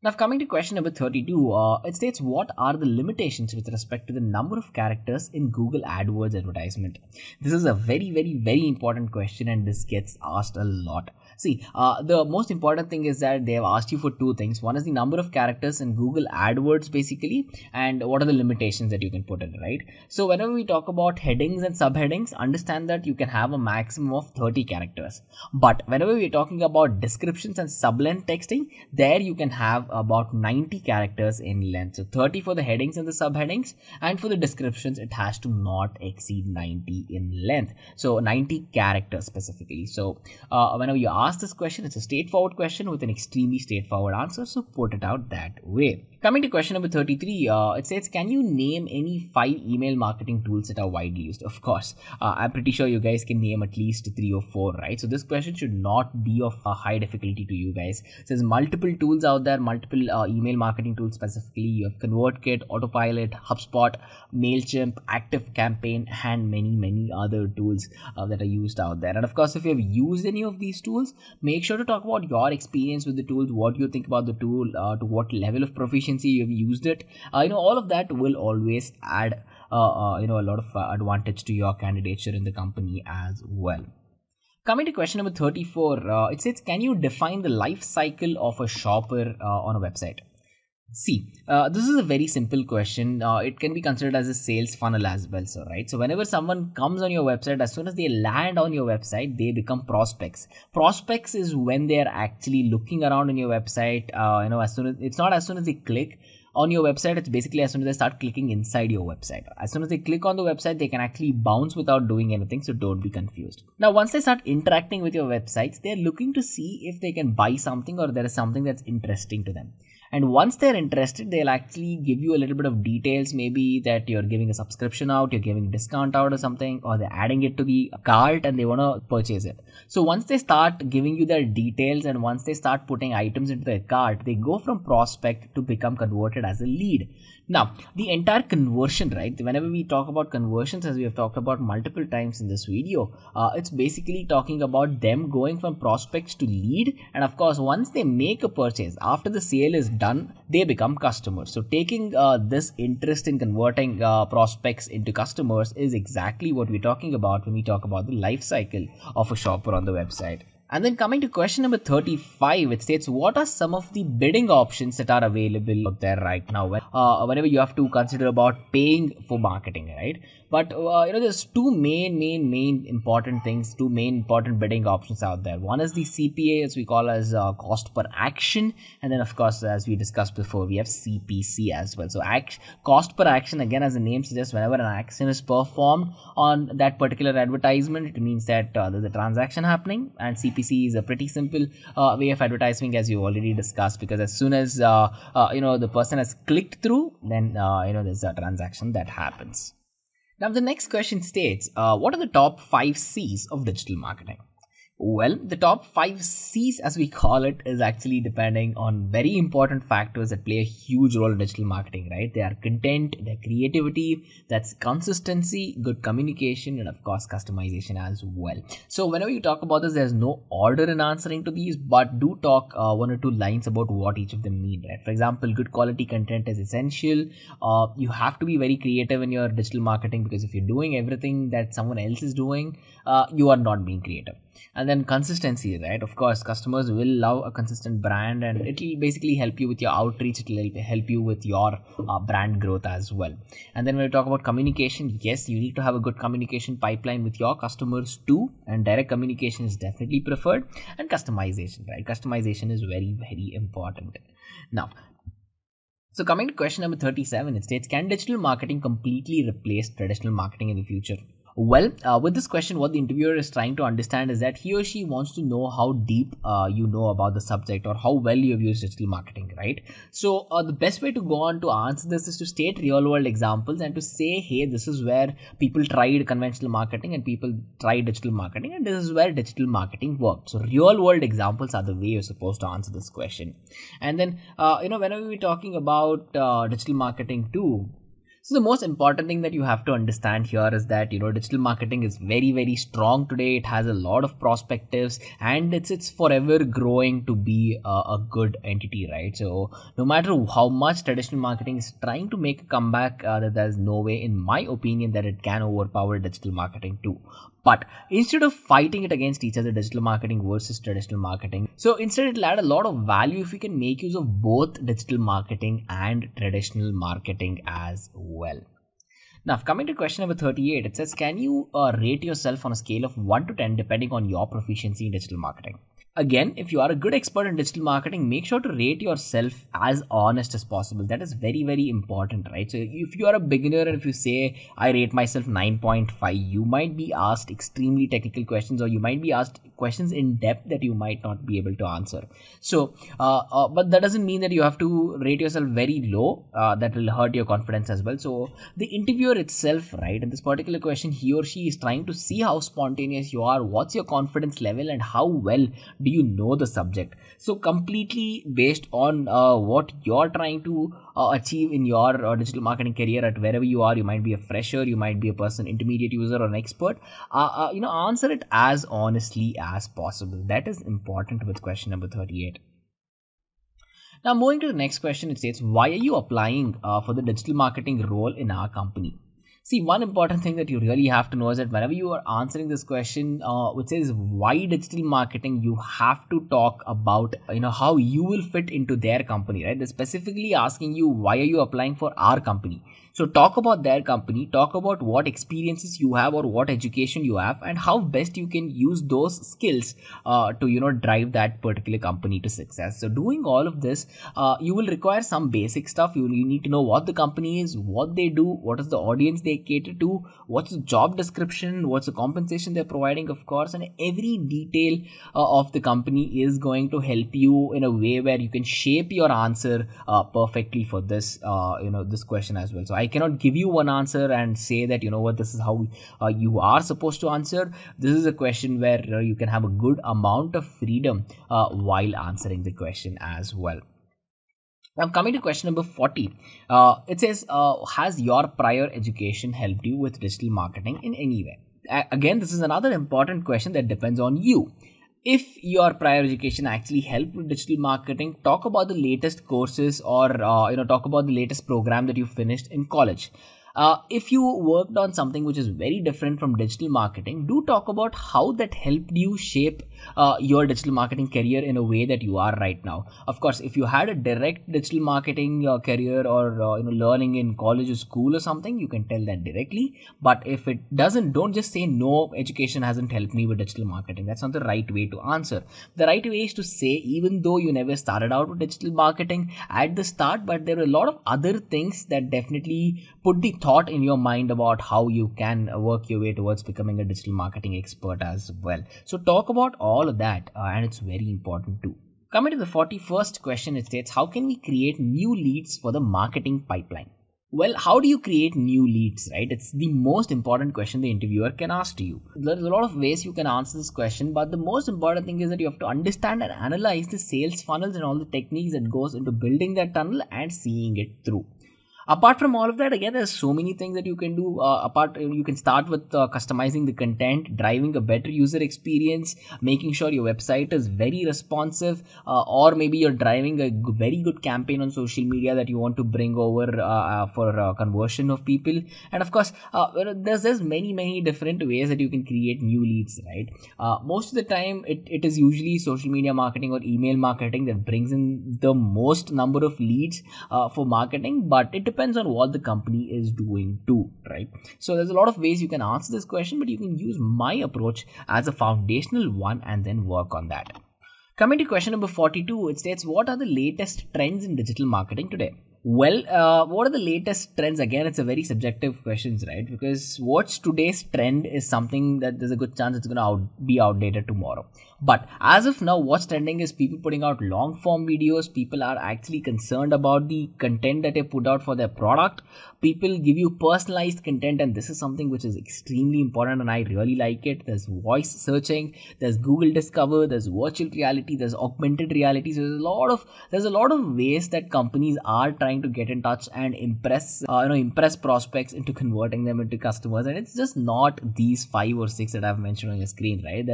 Now, coming to question number 32, it states, what are the limitations with respect to the number of characters in Google AdWords advertisement? This is a very, very, very important question, and this gets asked a lot. See, the most important thing is that they have asked you for 2 things. One is the number of characters in Google AdWords basically, and what are the limitations that you can put in, right? So whenever we talk about headings and subheadings, understand that you can have a maximum of 30 characters. But whenever we're talking about descriptions and subline texting, there you can have about 90 characters in length. So 30 for the headings and the subheadings, and for the descriptions, it has to not exceed 90 in length. So 90 characters specifically. So whenever you ask this question, it's a straightforward question with an extremely straightforward answer, so put it out that way. Coming to question number 33, it says, can you name any 5 email marketing tools that are widely used? Of course, I'm pretty sure you guys can name at least 3 or 4, right? So this question should not be of a high difficulty to you guys. So there's multiple tools out there, multiple email marketing tools specifically. You have ConvertKit, Autopilot, HubSpot, MailChimp, ActiveCampaign, and many, many other tools that are used out there. And of course, if you have used any of these tools, make sure to talk about your experience with the tools, what you think about the tool, to what level of proficiency you have used it. All of that will always add a lot of advantage to your candidature in the company as well. Coming to question number 34, it says, can you define the life cycle of a shopper on a website? See, this is a very simple question. It can be considered as a sales funnel as well, so right. So whenever someone comes on your website, as soon as they land on your website, they become prospects. Prospects is when they are actually looking around on your website. It's not as soon as they click on your website. It's basically as soon as they start clicking inside your website. As soon as they click on the website, they can actually bounce without doing anything. So don't be confused. Now, once they start interacting with your websites, they're looking to see if they can buy something or there is something that's interesting to them. And once they're interested, they'll actually give you a little bit of details, maybe that you're giving a subscription out, you're giving a discount out or something, or they're adding it to the cart and they want to purchase it. So once they start giving you their details and once they start putting items into their cart, they go from prospect to become converted as a lead. Now, the entire conversion, right? Whenever we talk about conversions, as we have talked about multiple times in this video, it's basically talking about them going from prospects to lead. And of course, once they make a purchase, after the sale is done, they become customers. So taking this interest in converting prospects into customers is exactly what we're talking about when we talk about the life cycle of a shopper on the website. And then coming to question number 35, it states, what are some of the bidding options that are available out there right now? Whenever you have to consider about paying for marketing, right? But there's two main important things, two main important bidding options out there. One is the CPA, as we call as cost per action, and then of course, as we discussed before, we have CPC as well. So cost per action, again, as the name suggests, whenever an action is performed on that particular advertisement, it means that there's a transaction happening. And CPC is a pretty simple way of advertising, as you already discussed, because as soon as the person has clicked through, then there's a transaction that happens. Now, the next question states, what are the top 5 C's of digital marketing? Well, the top 5 C's, as we call it, is actually depending on very important factors that play a huge role in digital marketing, right? They are content, their creativity, that's consistency, good communication, and of course, customization as well. So whenever you talk about this, there's no order in answering to these, but do talk 1 or 2 lines about what each of them mean, right? For example, good quality content is essential. You have to be very creative in your digital marketing, because if you're doing everything that someone else is doing, you are not being creative. And then consistency, right? Of course, customers will love a consistent brand, and it will basically help you with your outreach. It will help you with your brand growth as well. And then when we talk about communication, yes, you need to have a good communication pipeline with your customers too. And direct communication is definitely preferred. And customization, right? Customization is very, very important. Now, so coming to question number 37, it states, can digital marketing completely replace traditional marketing in the future? Well, with this question, what the interviewer is trying to understand is that he or she wants to know how deep you know about the subject or how well you have used digital marketing, right? So, the best way to go on to answer this is to state real world examples and to say, hey, this is where people tried conventional marketing and people tried digital marketing, and this is where digital marketing worked. So, real world examples are the way you're supposed to answer this question. And then, whenever we're talking about digital marketing too, so the most important thing that you have to understand here is that digital marketing is very very strong today. It has a lot of perspectives and it's forever growing to be a good entity, right? So no matter how much traditional marketing is trying to make a comeback, there's no way, in my opinion, that it can overpower digital marketing too. But instead of fighting it against each other, digital marketing versus traditional marketing, so instead it'll add a lot of value if we can make use of both digital marketing and traditional marketing as well. Now, coming to question number 38, it says, can you rate yourself on a scale of 1 to 10 depending on your proficiency in digital marketing? Again, if you are a good expert in digital marketing, make sure to rate yourself as honest as possible. That is very, very important, right? So if you are a beginner and if you say, I rate myself 9.5, you might be asked extremely technical questions, or you might be asked questions in depth that you might not be able to answer. So, but that doesn't mean that you have to rate yourself very low. That will hurt your confidence as well. So the interviewer itself, right, in this particular question, he or she is trying to see how spontaneous you are, what's your confidence level, and how well do you know the subject. So completely based on what you're trying to achieve in your digital marketing career, at wherever you are, you might be a fresher, you might be a person, intermediate user, or an expert. Answer it as honestly as possible. That is important with question number 38. Now, moving to the next question, it states, why are you applying for the digital marketing role in our company? See, one important thing that you really have to know is that whenever you are answering this question, which says why digital marketing, you have to talk about how you will fit into their company, right? They're specifically asking you, why are you applying for our company? So talk about their company, talk about what experiences you have or what education you have, and how best you can use those skills to drive that particular company to success. So doing all of this, you will require some basic stuff. You need to know what the company is, what they do, what is the audience they cater to, what's the job description, what's the compensation they're providing, of course, and every detail of the company is going to help you in a way where you can shape your answer perfectly for this this question as well. So I cannot give you one answer and say that this is how you are supposed to answer. This is a question where you can have a good amount of freedom while answering the question as well. Now, coming to question number 40, it says, has your prior education helped you with digital marketing in any way? Again, this is another important question that depends on you. If your prior education actually helped with digital marketing, talk about the latest courses or talk about the latest program that you finished in college. If you worked on something which is very different from digital marketing, do talk about how that helped you shape your digital marketing career in a way that you are right now. Of course, if you had a direct digital marketing career or learning in college or school or something, you can tell that directly. But if it doesn't, don't just say no, education hasn't helped me with digital marketing. That's not the right way to answer. The right way is to say, even though you never started out with digital marketing at the start, but there are a lot of other things that definitely put the thought in your mind about how you can work your way towards becoming a digital marketing expert as well. So talk about all of that, and it's very important too. Coming to the 41st question, it states, how can we create new leads for the marketing pipeline? Well, how do you create new leads, right? It's the most important question the interviewer can ask to you. There's a lot of ways you can answer this question, but the most important thing is that you have to understand and analyze the sales funnels and all the techniques that goes into building that tunnel and seeing it through. Apart from all of that, again, there's so many things that you can do. You can start with customizing the content, driving a better user experience, making sure your website is very responsive, or maybe you're driving a very good campaign on social media that you want to bring over for conversion of people. And of course, there's many different ways that you can create new leads, right? Most of the time, it is usually social media marketing or email marketing that brings in the most number of leads for marketing, but it depends on what the company is doing too, right? So there's a lot of ways you can answer this question, but you can use my approach as a foundational one and then work on that. Coming to question number 42, it states, what are the latest trends in digital marketing today? What are the latest trends? Again, it's a very subjective questions, right? Because what's today's trend is something that there's a good chance it's gonna be outdated tomorrow. But as of now, what's trending is people putting out long form videos. People are actually concerned about the content that they put out for their product. People give you personalized content, and this is something which is extremely important, and I really like it. There's voice searching, there's Google Discover, there's virtual reality, there's augmented reality. So there's a lot of ways that companies are trying to get in touch and impress prospects into converting them into customers. And it's just not these 5 or 6 that I've mentioned on your screen, right?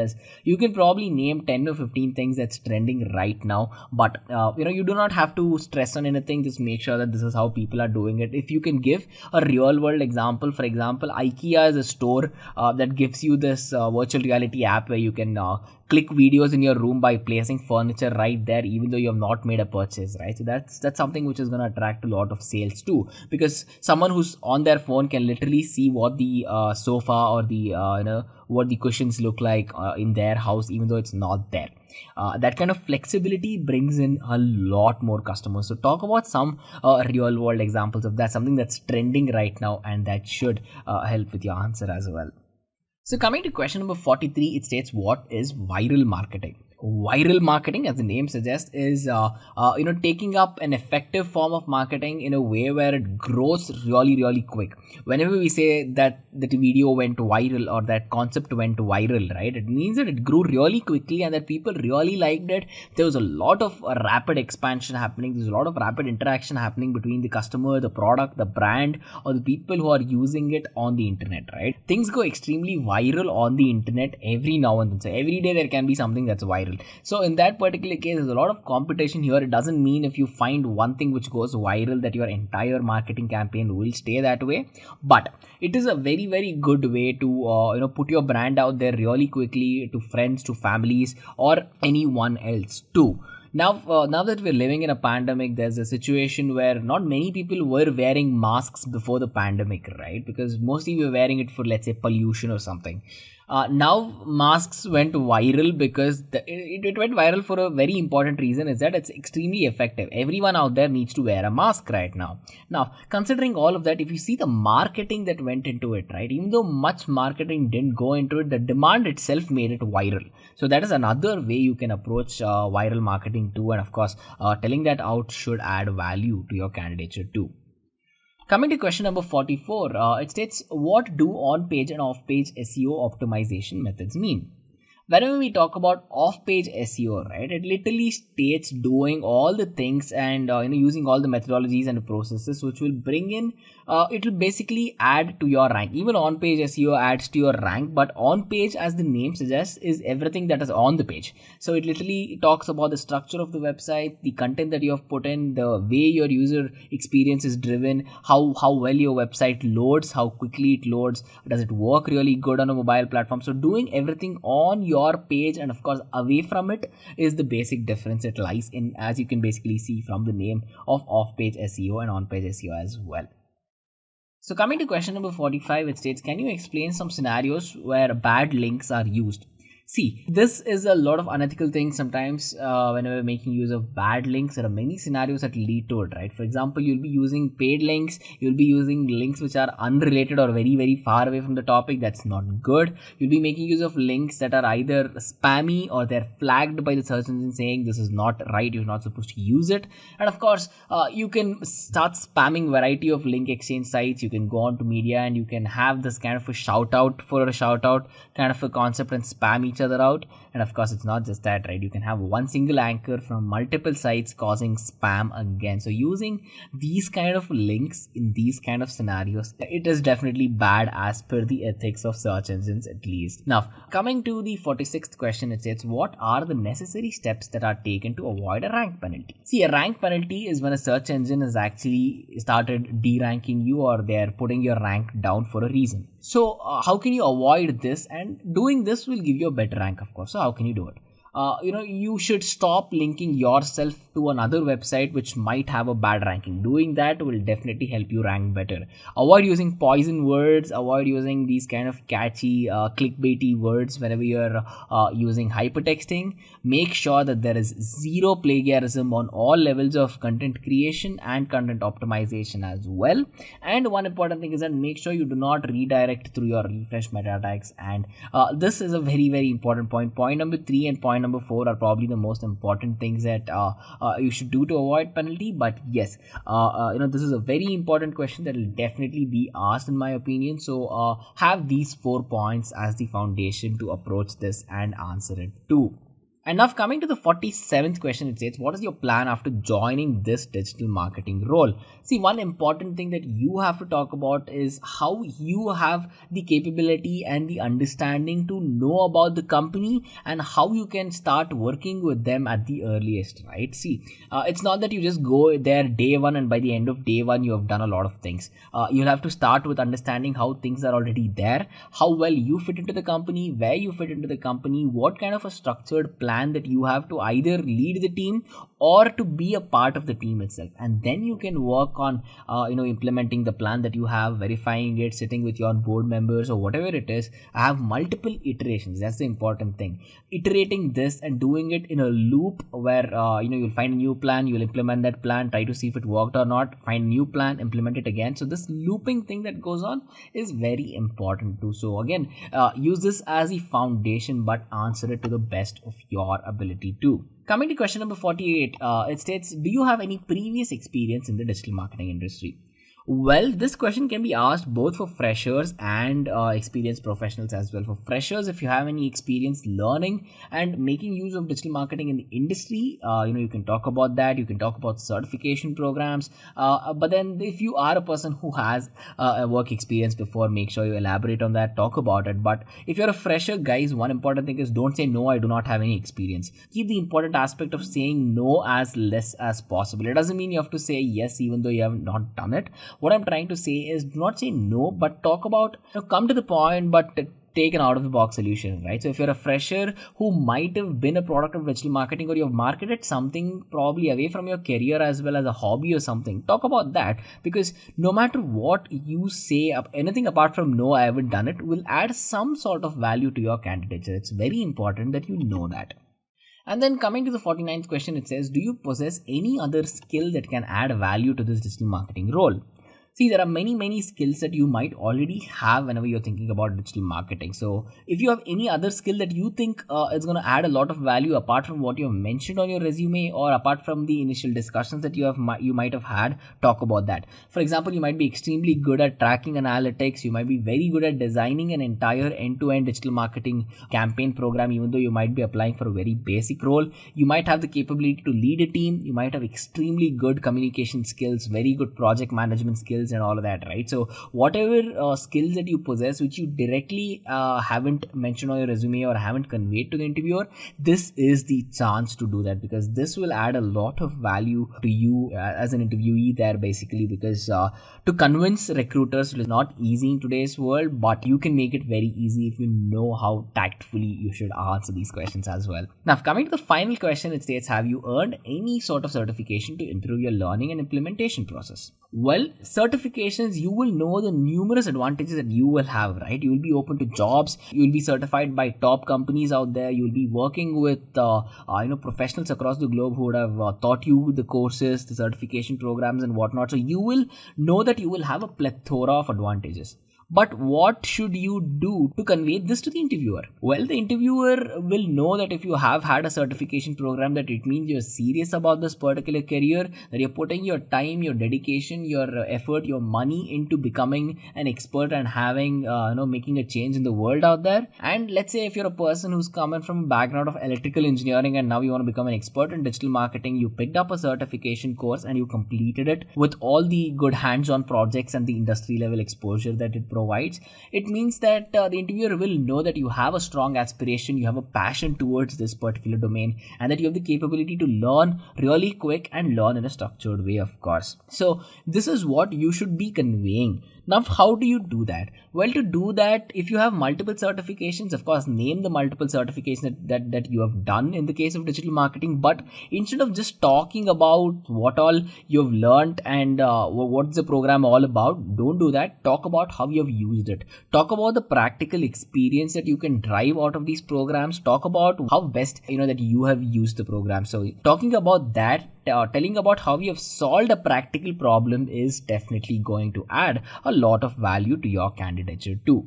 You can probably name 10 or 15 things that's trending right now, but you do not have to stress on anything. Just make sure that this is how people are doing it. If you can give a real world example, for example, IKEA is a store that gives you this virtual reality app where you can click videos in your room by placing furniture right there, even though you have not made a purchase, right? So that's something which is going to attract a lot of sales too, because someone who's on their phone can literally see what the sofa or the what the cushions look like in their house, even though it's not there. That kind of flexibility brings in a lot more customers. So talk about some real world examples of that, something that's trending right now, and that should help with your answer as well. So coming to question number 43, it states, what is viral marketing? Viral marketing, as the name suggests, is taking up an effective form of marketing in a way where it grows really quick. Whenever we say that the video went viral or that concept went viral, right, it means that it grew really quickly and that people really liked it. There was a lot of rapid expansion happening. There's a lot of rapid interaction happening between the customer, the product, the brand, or the people who are using it on the internet, right? Things go extremely viral on the internet every now and then. So every day there can be something that's viral. So in that particular case, there's a lot of competition here. It doesn't mean if you find one thing which goes viral that your entire marketing campaign will stay that way, but it is a very good way to put your brand out there really quickly to friends, to families, or anyone else too. Now that we're living in a pandemic, there's a situation where not many people were wearing masks before the pandemic, right? Because mostly we were wearing it for, let's say, pollution or something. Now masks went viral because it went viral for a very important reason, is that it's extremely effective. Everyone out there needs to wear a mask right now. Now, considering all of that, if you see the marketing that went into it, right, even though much marketing didn't go into it, the demand itself made it viral. So that is another way you can approach viral marketing too. And of course, telling that out should add value to your candidature too. Coming to question number 44, it states, what do on-page and off-page SEO optimization methods mean? Whenever we talk about off-page SEO, right, it literally states doing all the things and using all the methodologies and the processes which will bring in, it will basically add to your rank. Even on-page SEO adds to your rank, but on-page, as the name suggests, is everything that is on the page. So it literally talks about the structure of the website, the content that you have put in, the way your user experience is driven, how well your website loads, how quickly it loads, does it work really good on a mobile platform. So doing everything on your page and of course away from it is the basic difference it lies in, as you can basically see from the name of off-page SEO and on-page SEO as well. So coming to question number 45, it states, can you explain some scenarios where bad links are used? See, this is a lot of unethical things sometimes whenever we're making use of bad links. There are many scenarios that lead to it, right? For example, you'll be using paid links, you'll be using links which are unrelated or very far away from the topic. That's not good. You'll be making use of links that are either spammy or they're flagged by the search engine saying this is not right, you're not supposed to use it. And of course, you can start spamming variety of link exchange sites. You can go on to media and you can have this kind of a shout out for a shout out kind of a concept and spam each other out. And of course, it's not just that, right? You can have one single anchor from multiple sites causing spam again. So using these kind of links in these kind of scenarios, it is definitely bad as per the ethics of search engines, at least. Now, coming to the 46th question, it says, what are the necessary steps that are taken to avoid a rank penalty? See, a rank penalty is when a search engine has actually started deranking you or they're putting your rank down for a reason. So how can you avoid this? And doing this will give you a better rank, of course. So how can you do it? you should stop linking yourself to another website which might have a bad ranking. Doing that will definitely help you rank better. Avoid using poison words, avoid using these kind of catchy clickbaity words whenever you're using hypertexting. Make sure that there is zero plagiarism on all levels of content creation and content optimization as well. And one important thing is that make sure you do not redirect through your refresh meta tags. And this is a very, very important point. Point number 3 and point number 4 are probably the most important things that you should do to avoid penalty. But yes, this is a very important question that will definitely be asked in my opinion. So have these 4 points as the foundation to approach this and answer it too. And now coming to the 47th question, it says, what is your plan after joining this digital marketing role? See, one important thing that you have to talk about is how you have the capability and the understanding to know about the company and how you can start working with them at the earliest, right? See, it's not that you just go there day one and by the end of day one, you have done a lot of things. You'll have to start with understanding how things are already there, how well you fit into the company, where you fit into the company, what kind of a structured plan that you have to either lead the team or to be a part of the team itself. And then you can work on implementing the plan that you have, verifying it, sitting with your board members or whatever it is. I have multiple iterations. That's the important thing. Iterating this and doing it in a loop where you'll find a new plan, you'll implement that plan, try to see if it worked or not, find a new plan, implement it again. So this looping thing that goes on is very important too. So again, use this as a foundation, but answer it to the best of your ability too. Coming to question number 48, it states, do you have any previous experience in the digital marketing industry? Well, this question can be asked both for freshers and experienced professionals as well. For freshers, if you have any experience learning and making use of digital marketing in the industry, you can talk about that. You can talk about certification programs. But then if you are a person who has a work experience before, make sure you elaborate on that, talk about it. But if you're a fresher, guys, one important thing is don't say, no, I do not have any experience. Keep the important aspect of saying no as less as possible. It doesn't mean you have to say yes, even though you have not done it. What I'm trying to say is do not say no, but talk about, come to the point, but take an out of the box solution, right? So if you're a fresher who might have been a product of digital marketing, or you've marketed something probably away from your career as well as a hobby or something, talk about that, because no matter what you say, anything apart from no, I haven't done it, will add some sort of value to your candidature. It's very important that you know that. And then coming to the 49th question, it says, do you possess any other skill that can add value to this digital marketing role? See, there are many skills that you might already have whenever you're thinking about digital marketing. So if you have any other skill that you think is going to add a lot of value apart from what you have mentioned on your resume, or apart from the initial discussions that you might have had, talk about that. For example, you might be extremely good at tracking analytics. You might be very good at designing an entire end-to-end digital marketing campaign program, even though you might be applying for a very basic role. You might have the capability to lead a team. You might have extremely good communication skills, very good project management skills, and all of that, right? So whatever skills that you possess which you directly haven't mentioned on your resume or haven't conveyed to the interviewer, this is the chance to do that, because this will add a lot of value to you as an interviewee there, basically, because to convince recruiters is not easy in today's world, but you can make it very easy if you know how tactfully you should answer these questions as well. Now, coming to the final question, it states, have you earned any sort of certification to improve your learning and implementation process? Well, certifications, you will know the numerous advantages that you will have, right? You will be open to jobs. You will be certified by top companies out there. You will be working with professionals across the globe who would have taught you the courses, the certification programs and whatnot. So you will know that you will have a plethora of advantages. But what should you do to convey this to the interviewer? Well, the interviewer will know that if you have had a certification program, that it means you're serious about this particular career, that you're putting your time, your dedication, your effort, your money into becoming an expert and having, making a change in the world out there. And let's say if you're a person who's coming from a background of electrical engineering and now you want to become an expert in digital marketing, you picked up a certification course and you completed it with all the good hands-on projects and the industry level exposure that it provides. provides, it means that the interviewer will know that you have a strong aspiration, you have a passion towards this particular domain, and that you have the capability to learn really quick and learn in a structured way, of course. So this is what you should be conveying. Now, how do you do that? Well, to do that, if you have multiple certifications, of course, name the multiple certifications that you have done in the case of digital marketing. But instead of just talking about what all you've learned and what's the program all about, don't do that. Talk about how you have used it. Talk about the practical experience that you can drive out of these programs. Talk about how best that you have used the program. So talking about that, telling about how you have solved a practical problem is definitely going to add a lot of value to your candidature too.